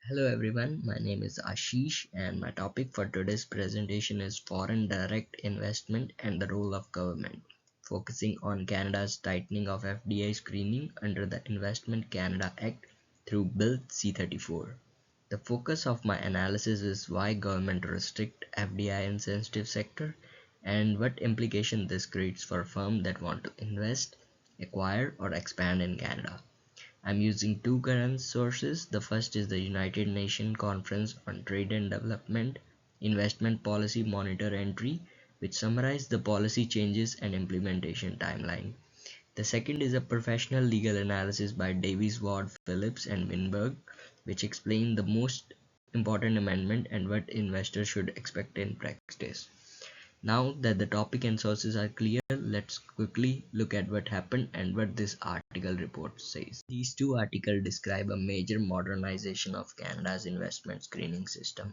Hello everyone, my name is Ashish and my topic for today's presentation is foreign direct investment and the role of government, focusing on Canada's tightening of FDI screening under the Investment Canada Act through Bill C-34. The focus of my analysis is why government restrict FDI in sensitive sector and what implication this creates for firms that want to invest, acquire or expand in Canada. I'm using two current sources. The first is the United Nations Conference on Trade and Development Investment Policy Monitor entry, which summarizes the policy changes and implementation timeline. The second is a professional legal analysis by Davis Ward Phillips and Winberg, which explain the most important amendment and what investors should expect in practice. Now that the topic and sources are clear, let's quickly look at what happened and what this article report says. These two articles describe a major modernization of Canada's investment screening system.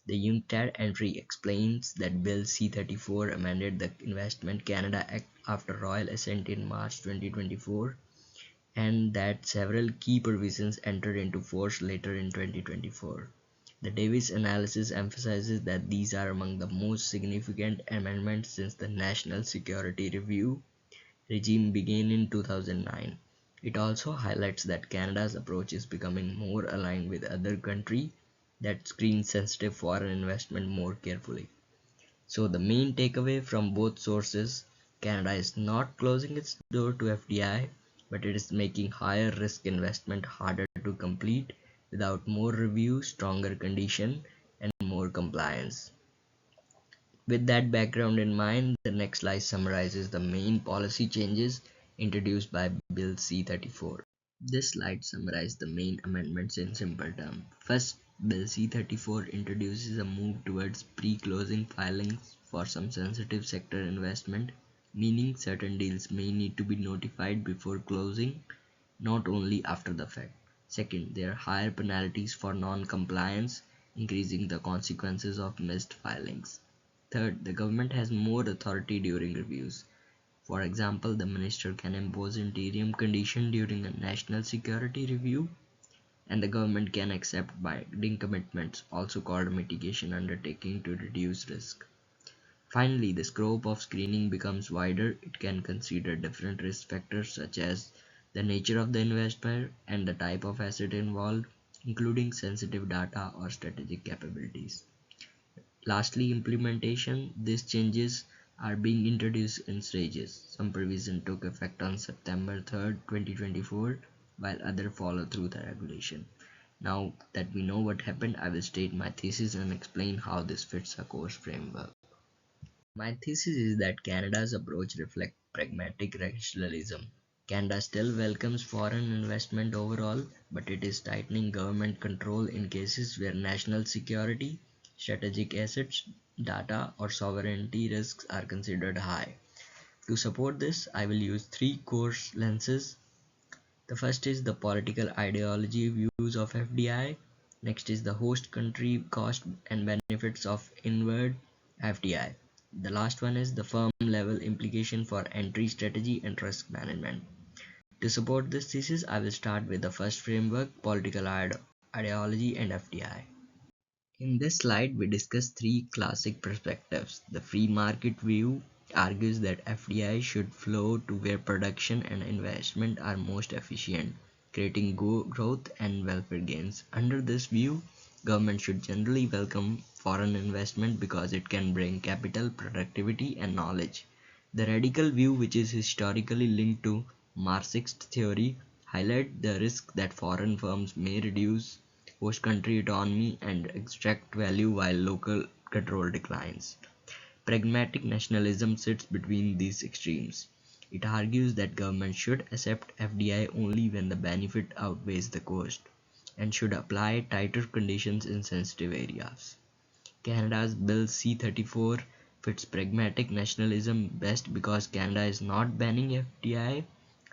The UNCTAD entry explains that Bill C-34 amended the Investment Canada Act after royal assent in March 2024 and that several key provisions entered into force later in 2024. The Davis analysis emphasizes that these are among the most significant amendments since the National Security Review regime began in 2009. It also highlights that Canada's approach is becoming more aligned with other countries that screen sensitive foreign investment more carefully. So the main takeaway from both sources, Canada is not closing its door to FDI, but it is making higher risk investment harder to complete without more review, stronger condition, and more compliance. With that background in mind, the next slide summarizes the main policy changes introduced by Bill C-34. This slide summarizes the main amendments in simple terms. First, Bill C-34 introduces a move towards pre-closing filings for some sensitive sector investment, meaning certain deals may need to be notified before closing, not only after the fact. Second, there are higher penalties for non-compliance, increasing the consequences of missed filings. Third, the government has more authority during reviews. For example, the minister can impose interim condition during a national security review, and the government can accept binding commitments, also called mitigation undertaking, to reduce risk. Finally, the scope of screening becomes wider. It can consider different risk factors such as the nature of the investor and the type of asset involved, including sensitive data or strategic capabilities. Lastly, implementation. These changes are being introduced in stages. Some provision took effect on September 3rd, 2024, while others follow through the regulation. Now that we know what happened, I will state my thesis and explain how this fits a course framework. My thesis is that Canada's approach reflects pragmatic rationalism. Canada still welcomes foreign investment overall, but it is tightening government control in cases where national security, strategic assets, data, or sovereignty risks are considered high. To support this, I will use three core lenses. The first is the political ideology views of FDI. Next is the host country cost and benefits of inward FDI. The last one is the firm level implication for entry strategy and risk management. To support this thesis, I will start with the first framework, political ideology and FDI. In this slide, we discuss three classic perspectives. The free market view argues that FDI should flow to where production and investment are most efficient, creating growth and welfare gains. Under this view, government should generally welcome foreign investment because it can bring capital, productivity, and knowledge. The radical view, which is historically linked to Marxist theory, highlights the risk that foreign firms may reduce host country autonomy and extract value while local control declines. Pragmatic nationalism sits between these extremes. It argues that government should accept FDI only when the benefit outweighs the cost and should apply tighter conditions in sensitive areas. Canada's Bill C-34 fits pragmatic nationalism best because Canada is not banning FDI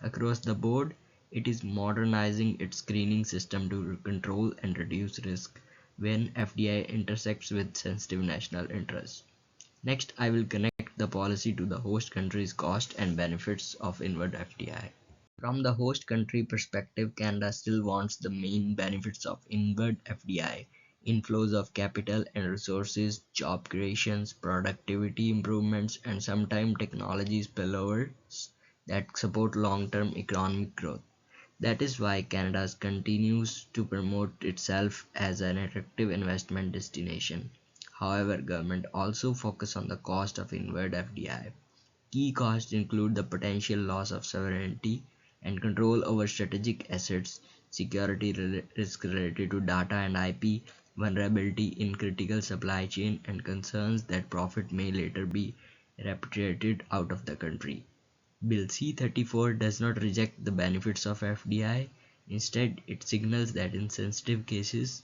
across the board, it is modernizing its screening system to control and reduce risk when FDI intersects with sensitive national interests. Next, I will connect the policy to the host country's cost and benefits of inward FDI. From the host country perspective, Canada still wants the main benefits of inward FDI, inflows of capital and resources, job creations, productivity improvements, and sometimes technology spillovers that support long term economic growth. That is why Canada continues to promote itself as an attractive investment destination. However, government also focus on the cost of inward FDI. Key costs include the potential loss of sovereignty and control over strategic assets, security risk related to data and IP, vulnerability in critical supply chain, and concerns that profit may later be repatriated out of the country. Bill C-34 does not reject the benefits of FDI. Instead, it signals that in sensitive cases,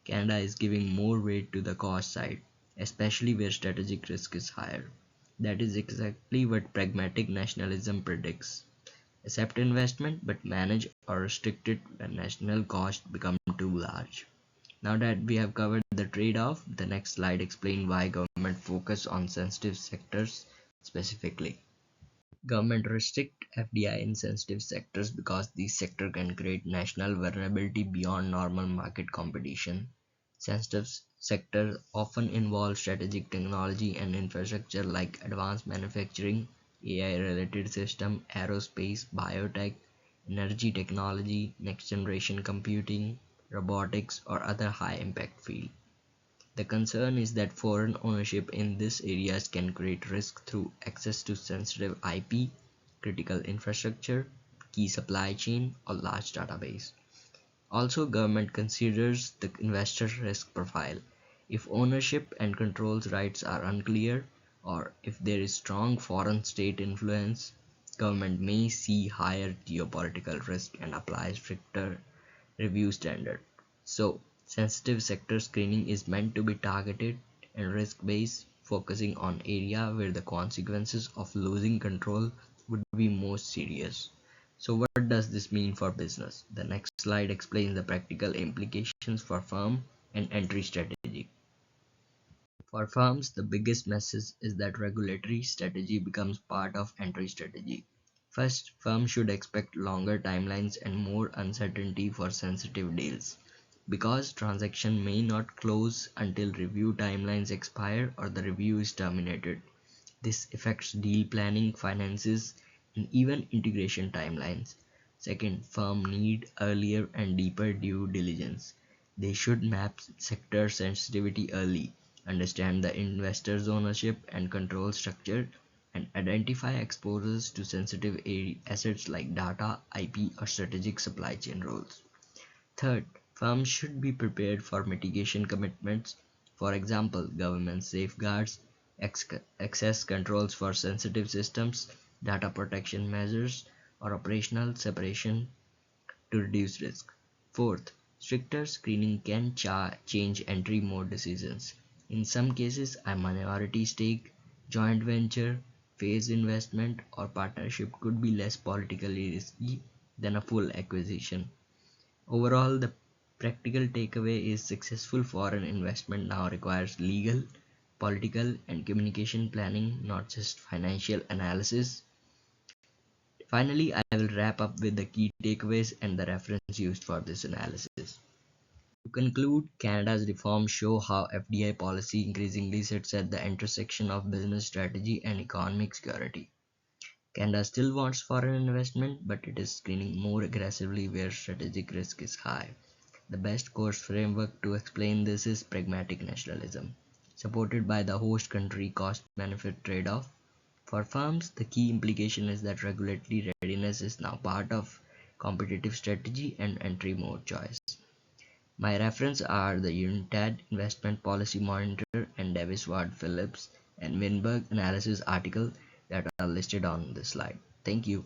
Canada is giving more weight to the cost side, especially where strategic risk is higher. That is exactly what pragmatic nationalism predicts. Accept investment but manage or restrict it when national costs become too large. Now that we have covered the trade-off, the next slide explains why government focus on sensitive sectors specifically. Government restrict FDI in sensitive sectors because these sectors can create national vulnerability beyond normal market competition. Sensitive sectors often involve strategic technology and infrastructure like advanced manufacturing, AI-related system, aerospace, biotech, energy technology, next-generation computing, robotics, or other high-impact fields. The concern is that foreign ownership in these areas can create risk through access to sensitive IP, critical infrastructure, key supply chain, or large database. Also, government considers the investor risk profile. If ownership and controls rights are unclear, or if there is strong foreign state influence, government may see higher geopolitical risk and apply stricter review standard. So, sensitive sector screening is meant to be targeted and risk-based, focusing on area where the consequences of losing control would be most serious. So what does this mean for business? The next slide explains the practical implications for firm and entry strategy. For firms, the biggest message is that regulatory strategy becomes part of entry strategy. First, firms should expect longer timelines and more uncertainty for sensitive deals. Because transaction may not close until review timelines expire or the review is terminated. This affects deal planning, finances, and even integration timelines. Second, firm need earlier and deeper due diligence. They should map sector sensitivity early, understand the investor's ownership and control structure, and identify exposures to sensitive assets like data, IP, or strategic supply chain roles. Third, firms should be prepared for mitigation commitments, for example, government safeguards, access controls for sensitive systems, data protection measures, or operational separation to reduce risk. Fourth, stricter screening can change entry mode decisions. In some cases, a minority stake, joint venture, phased investment, or partnership could be less politically risky than a full acquisition. Overall, the practical takeaway is successful foreign investment now requires legal, political, and communication planning, not just financial analysis. Finally, I will wrap up with the key takeaways and the reference used for this analysis. To conclude, Canada's reforms show how FDI policy increasingly sits at the intersection of business strategy and economic security. Canada still wants foreign investment, but it is screening more aggressively where strategic risk is high. The best course framework to explain this is pragmatic nationalism, supported by the host country cost benefit trade off. For firms, the key implication is that regulatory readiness is now part of competitive strategy and entry mode choice. My references are the UNTAD Investment Policy Monitor and Davis Ward Phillips and Winberg analysis article that are listed on this slide. Thank you.